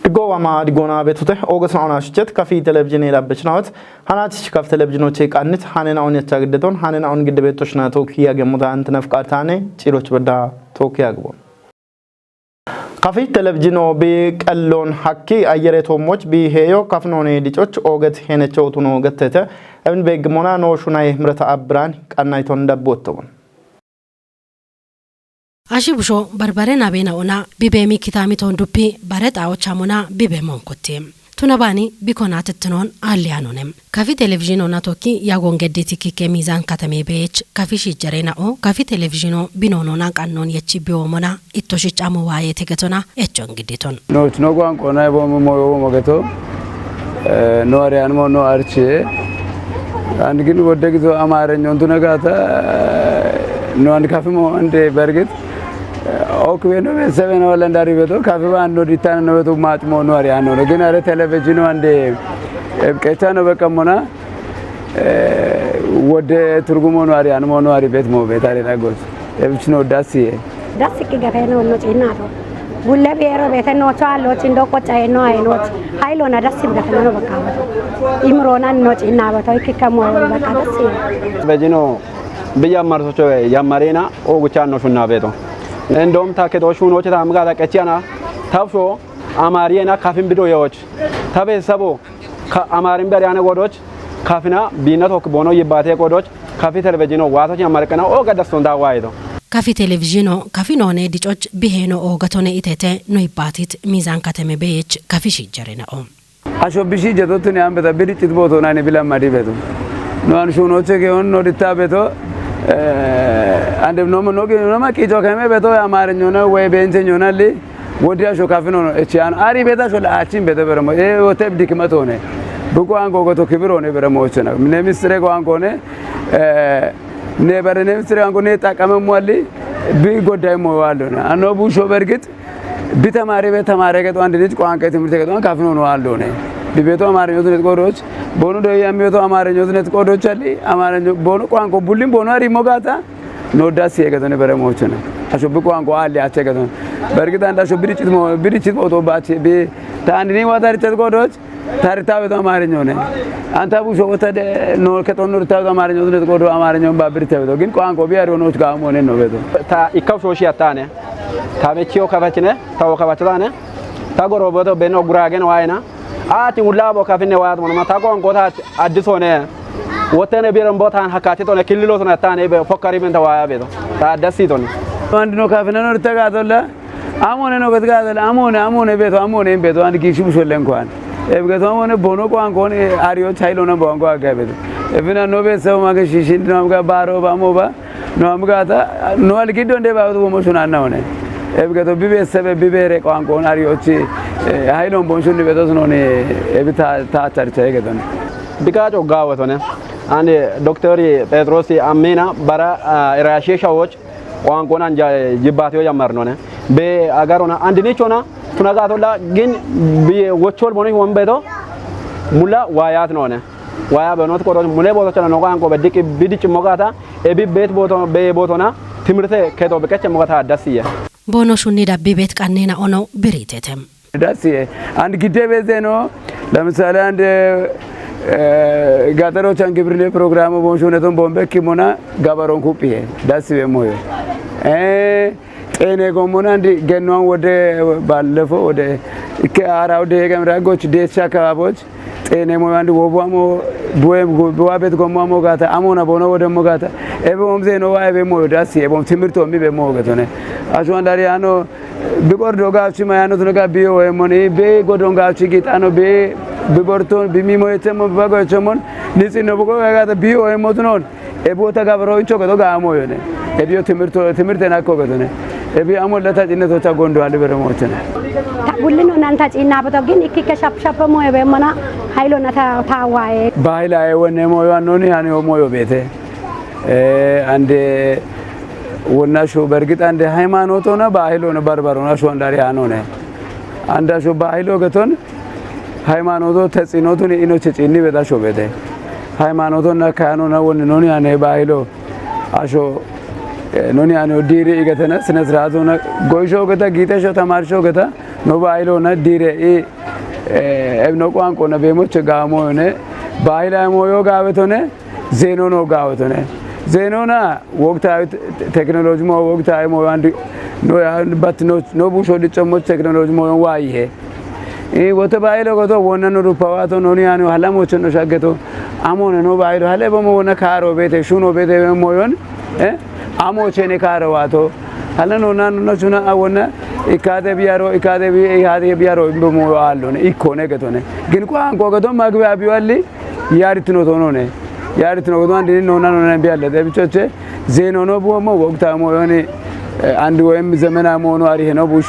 دقوا ما دقونا بيتوته أوجس أنا شجت كافي تلفزيون يلبسناوت هناتش كاف تلفزيون وشيك أنت هننا أون يتجددون هننا أون قد بيتوشنا توكيا جمودا أنت نفكار تاني تيروش بدا توكيا جبون كافي تلفزيون بيك اللون حكي أيرته موج بيهيو كافنوني ديتوش أوجت هنا تشوتون أوجت تته أبن بيجمونا نوشوناي مرتا أبران كأناي تندبوتون Ashibusho barbarena bena ona bibemi kitami tondupi baret awchamona bibemon kotem tunabani bikonat tnon alianonem kafi television ona toki yagongedeti kike mizan katame bech kafi shijarena o kafi television binonona kannon yechi biomona itoshichamo waye tegetona echongiditon no tnogo kona bomo mogeto no arianmo no arche andgin wodegito amarenyon tunagata no and kafi mo ande berget Okay, no, we seven or less are we to coffee and no return no to much more. No, ariano. Again, our television one day, Ketano Becamona, what the Turgumono ariano mono aribet mo better in Agos. If no Dassie. Dassie Gaveno not enough. Will let be a better no child, not in Dococha, I know I know. Hylon a Dassie Gavano. Imrona not enough. I kick a more of a Cassie. Vegino, Villa Marso, Yamarina, or Guchano Sunaveto. እንደውም ታከቶሹኖች ታምጋታ ቀቻና ታፍሾ አማሪና ካፊን ቢዶዮች ታበሰቦ አማሪን በሪያነ ጎዶች ካፊና ቢነቶክ ቦኖ ይባቴ ጎዶች ካፊ ቴሌቪዥኖ ዋቶች ያማርከና ኦገደስቶን ዳዋይዶ ካፊ ቴሌቪዥኖ ካፊኖኔ ዲጮች ቢሄኖ ኦገቶኔ ኢቴቴ ኖ ይባቲት ሚዛን ከተሜ በየች ካፊ ሽጀረናኦ አሾ ቢሺ ጀቶቱን ያምበታ ቢሪጭት ቦቶና ነ ቢላማዲ ቤቱ ኖ አንሹኖቼ ገውን ኖ ዲታቤቶ and no ma kijo kame beto amarenyo na we bentenyo na li wodia sho kafino echian ari beta sho la achin beta beramo e oteb dikmato ne buko ango goto kibiro ne beramo chena ne misre go ango ne ne bare ne misre ango ne takame mwali bi godai mo waldo na ano bu sho bergit bitamare betamare ke to and lij ko anke timirte ke to kafino no waldo ne bibeto amarenyo ne godoch bonu do yamiyo amarenyo ne godoch ali amarenyo bonu ko ango bulim bonu ari mogata no dasi egadone beramo chena asho buko ango ali ache gadon bergita anda sho birichit mo to bache be tandini wadari chet godoch taritawe to amarenyo ne anta bu sho wotade no keton no taritawe amarenyo ne godo amarenyo ba biritawe to gin ko ango bi ari no ga mo ne no beto ta ikaw sho shi atane ta be chiyo kavachine ta o kavachane ta goro bodo beno guragen waina ati ulabo kafine waat mo ta ko ango ta addisone wotene biram botan hakati to ne kililo to na tane be fokkari ben tawaya be to ta dasi to ne and no kafina no taga dolla amone no gadga dolla amone be to amone be to and kishu sholen kwan e be to amone bono ko angon ario chailo na bongo aga be evina no be so ma ke shishin no ga baro ba mo ba no am ga ta no al giddo nde ba to mo suna na one e be to bibe sebe bibere ko angon ario chi hailo bon shunni be to no ne e be ta tarche ge don bikajo gawo to ne and Dr. Pedrosi Amina bara irashe shawoch wankona jibatiyo yamarno ne be agarona andini chona tunaga tola gin bi wochol boni wombedo mula wayat no ne waya benot ko mule boto chana no kanko be diki bidic mogata e bi bet boto be botona timirte keto be kecce mogata dasiye bono shuni dabbi bet kanena ono biritetem dasiye and gidebe zeno ለምሳሌ አንድ ጋተሮች አንግብርኔ ፕሮግራም ቦንሾነቶን ቦምበ ኪሞና ጋባሮን ኩፒ ዳስ በሞዮ ጤኔ ጎሞና እንዲ ገኗን ወደ ባለፈው ወደ ከአራው ደገምራጎች ዴቻ ከባቦች ጤኔ ሞ አንዲ ወቧሞ በዋቤት ጎሟሞ ጋታ አሞና ቦኖ ወደ ሞጋታ ኤቦም ዘኖ ዋይ በሞ ዳስ ኤቦም ትምርቶ ሚ በሞ ገቶነ አሹ አንዳሪያኖ ቢቆርዶ ጋቺ ማያኖ ተነጋ ቢዮ ወይሞኒ ቤ ጎዶን ጋቺ ጊጣኖ ቤ ቢቦርቶን ቢሚሞየተሞ ባጎቸሞን ንጽኖ በቆ ጋታ ቢዮ ወይሞትኖን ኤቦታ ጋብሮንቾ ገቶ ጋሞ የነ ኤቢዮ ትምርተና ኮ ገቶነ ኤቢ አሞን ለታጭነቶቻ ጎንዶ አለ በረሞቸነ ሁሉን እናንተ ጪና በቶ ግን እኪከ ሻፕሻፕ ሞ የበመና ሃይሎና ታዋይ ባይላይ ወነ ሞ ያኖኒ ያኔ ሞ የቤቴ አንዴ ወናሾ በርግጥ አንዴ ሃይማኖቶና ባይሎና ባርባሮና ሾ አንዳሪ አኖነ አንዳሾ ባይሎ ገቶን ሃይማኖቶ ተጽኖቱን ኢኖች ጪኒ በታሾ ቤቴ ሃይማኖቶና ካኖና ወነ ኖኒ ያኔ ባይሎ አሾ ኖኒ ያኔ ዲሪ ገተና ስነ ስርዓቱና ጎይሾ ገታ ጊቴሾ ተማርሾ ገታ no bailo na dire no kwanko na bemo chegamo ne baila moyo gavetone zeno no gavetone zeno na wokta technology mo wokta mo and no but no busho di chomo technology mo waihe wote bailo goto wona no rupawato no ni anu halamo chno shageto amone no bailo hale bomo wona karo bete shuno bete moyon amo chene karo wato halano no chuna awona ikade biaro ihade biaro bomo allone ikone getone gin ko anko goto magbe abiwalli yaritno tonone yaritno goto andi no nano bialle de bichoche zeno no bomo wokta moyoni አንድ ወይም ዘመና ሞኖ አሪህ ነው ቡሾ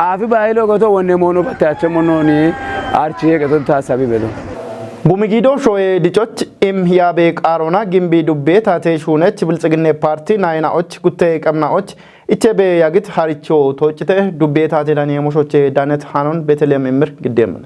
አፍ ባይሎ ጎቶ ወኔ ሞኖ በታቸ ሞኖኒ አርቺ ገቶ ታሳቢ በሎ ቡሚጊዶ ሾዬ ዲቾች ያቤ ቃሮና ግምቢ ዱቤ ታቴ ሹነች ብልጽግኔ ፓርቲ ናይናዎች ጉቴ ቀምናዎች ኢቸቤ ያግት ሀሪቾ ቶጭተ ዱቤ ታቴ ዳኒ የሞሾቼ ዳነት ሃኖን ቤተልሔም እምር ግዴምን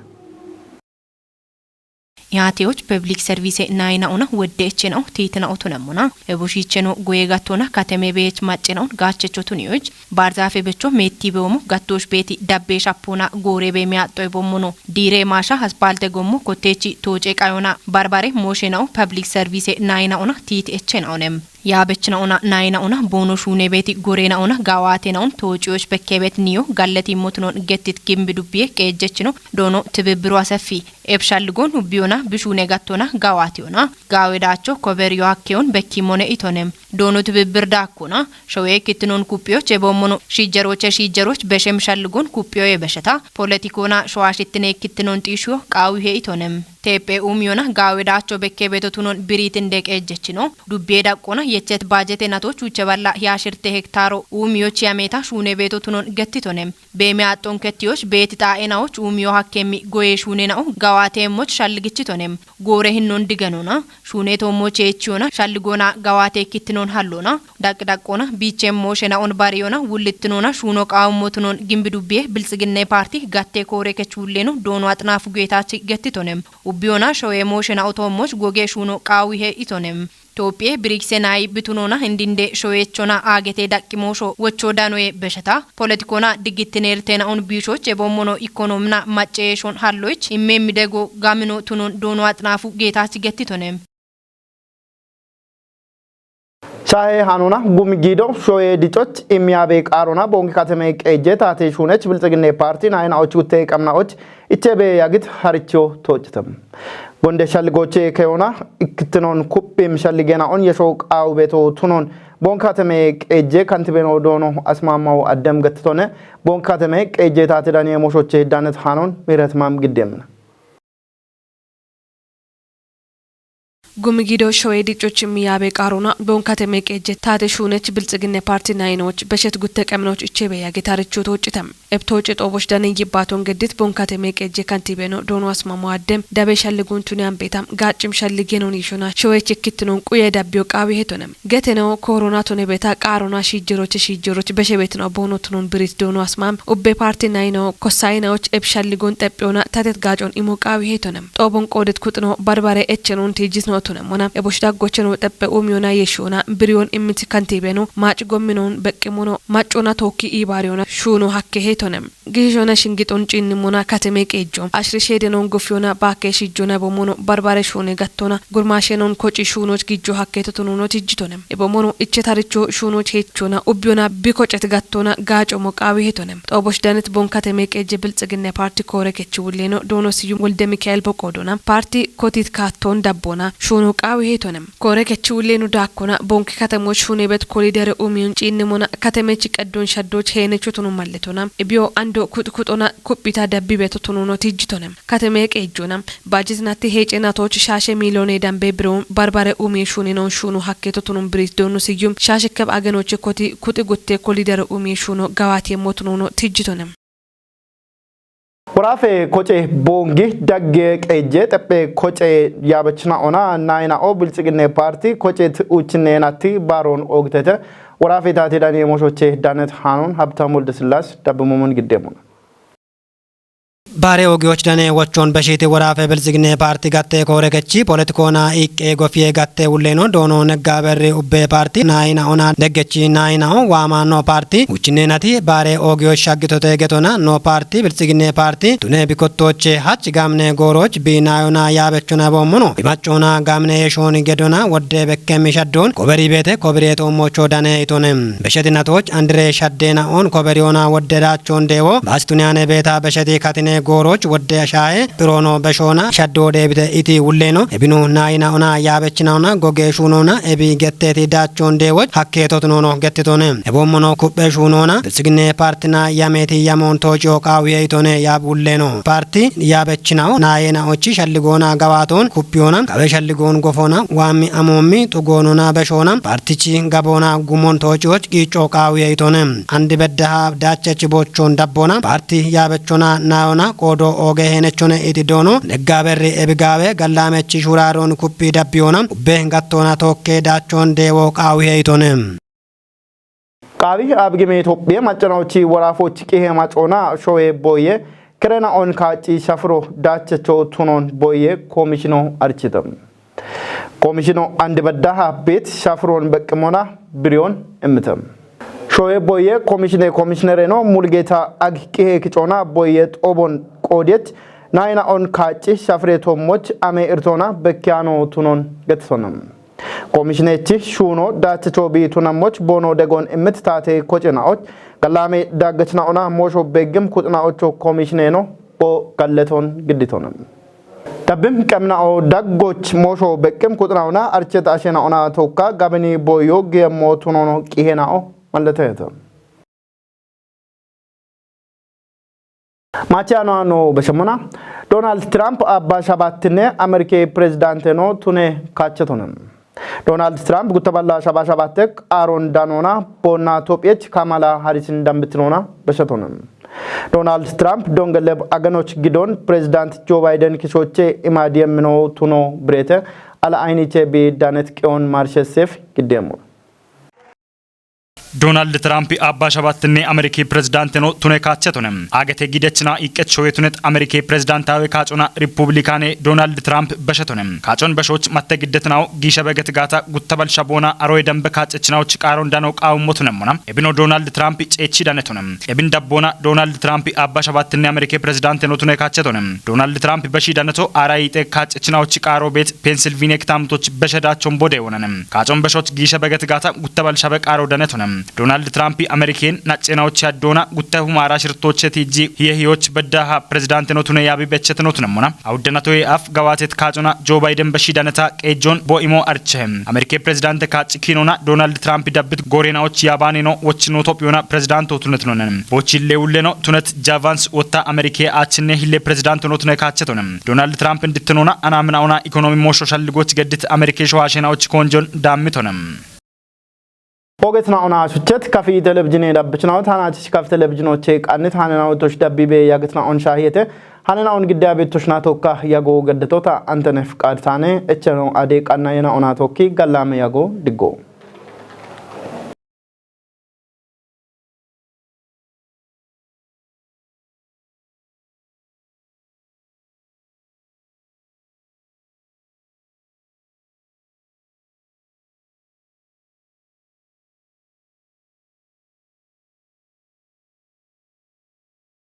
ያቴዎች ፐብሊክ ሰርቪስ ናይና ኡና ወደች ነው ቲትና ኦቶነሙና እቡሺች ነው ጎየጋቶና ካተሜ ቤች ማጭ ነው ጋቸቾቱኒዎች ባርዛፌ በቾ ሜቲ በሞ ጋቶሽ ቤቲ ዳቤ ሻፖና ጎሬ በሚያጦ በሞኖ ዲሬ ማሻ አስፓልተ ጎሞ ኮቴቺ ቶጬ ቃዮና ባርባሬ ሞሼ ነው ፐብሊክ ሰርቪስ ናይና ኡና ቲት እች ነውንም ያበችና ኡና ናይና ኡና ቦኖ ሹኔ ቤቲ ጎሬና ኡና ጋዋቴ ነው ቶጪዎች በከቤት ኒዮ ጋለቲ ሞትኖን ገትት ግምብ ዱብዬ ቀጀች ነው ዶኖ ትብብሩ አሰፊ ኤብሻልጎን ቢዮና ብሹኔ ጋቶና ጋዋቲዮና ጋዌዳቾ ኮቨሪዮ አኬውን በኪሞኔ ኢቶኔም ዶኖ ትብብር ዳኩና ሾዌ ክትኖን ኩፒዮች የቦሞኖ ሺጀሮች በሸምሻልጎን ኩፒዮ የበሸታ ፖለቲኮና ሸዋሽትኔ ክትኖን ጢሹ ቃዊሄ ኢቶኔም ቴፔ ኡሚዮና ጋዌዳቾ በከቤቶቱኖን ብሪት እንደቀጀች ነው ዱቤ ዳቆና የቸት ባጀቴ ናቶች ውቸባላ ያሽርቴ ሄክታሮ ኡሚዮች ያሜታ ሹኔ ቤቶቱኖን ገትቶኔም በሚያጦን ከቲዮች ቤት ጣኤናዎች ኡሚዮ ሀከሚ ጎዬ ሹኔ ነው ጋዋቴሞች ሻልግችቶኔም ጎሬህኖን ድገኖና ሹኔ ቶሞች ኤቺዮና ሻልጎና ጋዋቴ ክትኖን ሃሎና ዳቅዳቆና ቢቼም ሞሸናውን ባሪዮና ውልትኖና ሹኖ ቃውሞትኖን ግምብዱቤ ብልጽግና ፓርቲ ጋቴ ኮሬከች ውሌኑ ዶኖ አጥናፉ ጌታች ገትቶኔም ኡቢዮና ሾዌ ሞሸና ኦቶሞች ጎጌ ሹኖ ቃዊሄ ኢቶኔም ቶፒዬ ብሪክሴናይ ብቱኖና እንዲንዴ ሾዌቾና አገቴ ዳቂሞሾ ወቾዳኖዬ በሸታ ፖለቲኮና ድግትኔርቴናውን ቢሾች የቦሞኖ ኢኮኖሚና ማጨየሾን ሃሎች ኢሜሚደጎ ጋሚኖ ቱኖን ዶኖ አጥናፉ ጌታች ገትቶኔም ሻሄ ሃኖና ቡሚጊዶ ሾዬ ዲቾች ያቤ ቃሮና ቦንክ ካተሜ ቀጀ ታቴ ሹነች ብልጽግኔ ፓርቲ ናይናዎች ጉቴ ቀምናዎች ኢቸቤ ያግት ሀሪቾ ቶጭተም ወንደ ሻልጎቼ ከዮና ኢክትኖን ኩፕም ሻልጌናውን የሾቃው ቤቶ ቱኖን ቦንካተሜ ቀጀ ካንቲቤኖ ዶኖ አስማማው አደም ገትቶነ ቦንካተሜ ቀጀ ታቴ ዳኒ የሞሾቼ ዳነት ሃኖን ምረትማም ግዴምና ጉምጊዶ ሾዌ ዲቾች ያቤ ቃሮና ቦንካተሜ ቀጀ ታቴ ሹነች ብልጽግኔ ፓርቲ ናይኖች በሸት ጉተ ቀምኖች ኢቸቤ ያግት ሀሪቾ ቶጭተም ኤብቶጭ ጦቦች ዳኒ ይባቶን ገድት ቦንካተሜ ቀጀ ካንቲቤኖ ዶኖ አስማማው አደም ዳቤ ሻልጉን ቱኒያን ቤታም ጋጭም ሻልጌኖን ይሾና ሾዌች ክትኖን ቁየ ዳቢዮ ቃቢ ሄቶነም ገተነው ኮሮና ቶኔ ቤታ ቃሮና ሺጀሮች በሸቤት ነው ቦኖትኖን ብሪት ዶኖ አስማም ኡቤ ፓርቲ ናይኖ ኮሳይናዎች ኤብሻልጉን ጠጲዮና ታቴት ጋጮን ኢሞ ቃቢ ሄቶነም ጦቦን ቆድት ኩጥኖ ባርባሬ ኤቸኖን ቲጂስ ነው ቱነሞና ኤቦሽዳ ጎቸኖ ጠበ ኡሚዮና የሾና ብሪዮን ኢምት ካንቲቤኖ ማጭ ጎሚኖን በቅሞኖ ማጮና ቶኪ ኢባሪዮና ሹኖ ሀኬ ሄቶነም ግጆና ሽንጊጦን ጪንሞና ካተሜ ቀጆም አሽርሼደኖን ጎፊዮና ባኬ ሽጆና ቦሞኖ ባርባሬ ሾኔ ጋቶና ጉርማሼኖን ኮጪ ሹኖች ግጆ ሀኬ ተቶኖኖ ቲጅቶነም ኤቦሞኖ ኢቸታርቾ ሹኖች ሄቾና ኡቢዮና ቢኮጨት ጋቶና ጋጮ ሞቃዊ ሄቶነም ጦቦሽ ዳነት ቦን ካተሜ ቀጀ ብልጽግኔ ፓርቲ ኮረከች ውሌኖ ዶኖ ሲዩ ወልደ ሚካኤል በቆዶና ፓርቲ ኮቲት ካቶን ዳቦና ሹኖ ቃዊ ሄቶነም ኮረከች ውሌኑ ዳኮና ቦንክ ከተሞች ሹኔ ቤት ኮሪደር ኡሚዮን ጪንሞና ከተሜች ቀዶን ሸዶች ሄነቾ ቱኑ ማለቶና ቢዮ አንዶ ኩጥኩጦና ኩጲታ ደቢ ቤት ቱኑኖ ቲጅቶነም ከተሜ ቀጆና ባጅዝናቲ ሄጨናቶች ሻሸ ሚሊዮን ዳምቤ ብሮ ባርባሬ ኡሚ ሹኔ ነው ሹኑ ሀኬቶ ቱኑን ብሪት ዶኑ ሲዩም ሻሽከብ አገኖች ኮቲ ኩጥ ጉቴ ኮሪደር ኡሚ ሹኖ ጋዋት የሞቱኑኖ ቲጅቶነም ወራፌ ኮጬ ቦንጊ ዳጌ ቀጀ ጠጴ ኮጬ ያበችና ኦና ናይናኦ ብልጽግኔ ፓርቲ ኮጬት ኡችኔናቲ ባሮን ኦግተተ ወራፌ ታቴ ዳኒ የሞሾቼ ዳነት ሃኖን ሀብታሙ ወልደስላስ ዳብሞመን ግዴሙና ባሬ ኦጊዎች ደኔ ወቾን በሺቲ ወራፈ ብልጽግና ፓርቲ ጋቴ ኮረከቺ ፖለቲኮና ኢቄ ጎፊዬ ጋቴ ውሌኖ ዶኖ ነጋ በሬ ኡቤ ፓርቲ ናይና ኦና ደገቺ ናይናው ዋማኖ ፓርቲ ውጭኔናቲ ባሬ ኦጊዎች ሻግቶተ ገቶና ኖ ፓርቲ ብልጽግና ፓርቲ ቱኔ ቢኮቶች ሀጭ ጋምኔ ጎሮች ቢናዮና ያበቹና ቦሙኖ ቢማጮና ጋምኔ የሾን ገዶና ወደ በከም ሸዶን ኮበሪ ቤተ ኮበሪ ጦሞቾ ዳኔ ኢቶነም በሸቲናቶች አንድሬ ሸዴና ኦን ኮበሪዮና ወደዳቾን ዴዎ ባስቱኒያኔ ቤታ በሸቲ ካቲኔ ጎሮች ወደ ሻዬ ፕሮኖ በሾና ሸዶ ዴብተ ኢቲ ውሌኖ ኤቢኑ ናይና ኦና ያበችናውና ጎጌሹኖና ኤቢ ገቴቲ ዳቾን ዴዎች ሀኬቶትኖኖ ገትቶነ ኤቦሞኖ ኩበሹኖና ብልጽግና ፓርቲና ያሜቲ ያሞን ቶጪዮ ቃዊየ ኢቶነ ያቡሌኖ ፓርቲ ያበችናው ናይናዎቺ ሸልጎና ገባቶን ኩፒዮና ከበሸልጎን ጎፎና ዋሚ አሞሚ ጡጎኖና በሾና ፓርቲቺ ገቦና ጉሞን ቶጪዎች ቂጮ ቃዊየ ኢቶነ አንድ በደሃ ዳቸች ቦቾን ዳቦና ፓርቲ ያበቾና ናዮና ቆዶ ኦገ ሄነቾነ ኢቲዶኖ ነጋበሬ ኤብጋቤ ገላመቺ ሹራሮን ኩፒ ዳቢዮና ኡቤ ጋቶና ቶኬ ዳቾን ዴዎ ቃዊየ ኢቶነ ቃቢ አብግሜ ኢትዮጵያ ማጨናዎቺ ወራፎች ቂሄ ማጮና ሾዌ ቦዬ ክረና ኦን ካጪ ሸፍሮ ዳቸቾ ቱኖን ቦዬ ኮሚሽኖ አርችተም ኮሚሽኖ አንድ በዳሃ ቤት ሸፍሮን በቅሞና ብሪዮን እምተም ሾዌ ቦዬ ኮሚሽነር ነው ሙልጌታ አግቂሄ ክጮና ቦዬ ጦቦን ቆዴት ናይና ኦን ካጪ ሸፍሬቶሞች አሜ እርቶና በኪያኖ ቱኖን ገትሶነም ኮሚሽነቺ ሹኖ ዳቸቾ ቢቱናሞች ቦኖ ደጎን እምት ታቴ ኮጭናዎች ገላሜ ዳገችናኦና ሞሾ በግም ኩጥናዎቾ ኮሚሽኔኖ ቦ ገለቶን ግዲቶነም ተብም ቀምናኦ ዳጎች ሞሾ በቅም ኩጥናውና አርቸት አሸናኦና ቶካ ጋበኒ ቦዮ ገሞ ቱኖኖ ቂሄናኦ ማለተየተ ማቻኖ በሸመና ዶናልድ ትራምፕ አባ ሻባትነ አሜሪካ ፕሬዝዳንት ነው ቱኔ ካቸቶነም ዶናልድ ትራምፕ ጉተባላ ሻባሻባተክ አሮን ዳኖና ቦና ቶጴች ካማላ ሃሪስን ዳምብትኖና በሸቶነም ዶናልድ ትራምፕ ዶንገለብ አገኖች ጊዶን ፕሬዝዳንት ጆ ባይደን ኪሾቼ ኢማዲየም ነው ቱኖ ብሬተ አላ አይኒቼ ቢዳነት ቂዮን ማርሸሴፍ ግደሙ ዶናልድ ትራምፕ አባ ሻባትኔ አሜሪካ ፕሬዝዳንት ነው ቱኔ ካቸቶነም አገቴ ጊደችና ኢቀት ሾዌቱነት አሜሪካ ፕሬዝዳንታዊ ካጮና ሪፑብሊካኔ ዶናልድ ትራምፕ በሸቶነም ካጮን በሾች ማተግደትናው ጊሸ በገት ጋታ ጉተበል ሻቦና አሮይ ደንበ ካጨችናው ጭቃሮ እንዳነው ቃውሞቱነምና ኤቢኖ ዶናልድ ትራምፕ ጨቺ ዳነቱነም ኤቢን ዳቦና ዶናልድ ትራምፕ አባ ሻባትኔ አሜሪካ ፕሬዝዳንት ነው ቱኔ ካቸቶነም ዶናልድ ትራምፕ በሺ ዳነቶ አራይ ጤ ካጨችናው ጭቃሮ ቤት ፔንሲልቬኒያ ክታምቶች በሸዳቸውን ቦዴ ሆነንም ካጮን በሾች ጊሸ በገት ጋታ ጉተበል ሻበቃሮ ዳነቱነም ዶናልድ ትራምፕ አሜሪካን ናጨናዎች ያዶና ጉተሁ ማራ ሽርቶች ቲጂ የህዮች በዳሃ ፕሬዝዳንት ነው ቱነ ያቢ በቸት ነው ቱነሙና አውደናቶ አፍ ገዋቴት ካጮና ጆ ባይደን በሺዳነታ ቄጆን ቦኢሞ አርቸም አሜሪካ ፕሬዝዳንት ካጭ ኪኖና ዶናልድ ትራምፕ ዳብት ጎሬናዎች ያባኔ ነው ወችኖ ኢትዮጵያና ፕሬዝዳንት ቱነት ነን ቦቺሌ ውሌ ነው ቱነት ጃቫንስ ወታ አሜሪካ አችነ ሂሌ ፕሬዝዳንት ነው ቱነ ካቸቶንም ዶናልድ ትራምፕ እንድትኖና አናምናውና ኢኮኖሚ ሞሾሻልጎች ገድት አሜሪካ ሸዋሸናዎች ኮንጆን ዳምቶንም ኦገትና ኦና ሹቸት ካፊ ቴሌቪዥን ዳብችናው ታናች ካፊ ቴሌቪዥኖቼ ቃንት ሃናናውቶች ዳቢቤ ያገትና ኦን ሻሂየተ ሃናናውን ግዳ ቤቶችና ቶካ ያጎ ገደቶታ አንተነ ፍቃድ ታኔ እቸ ነው አዴ ቃና የና ኦና ቶኪ ገላሜ ያጎ ድጎ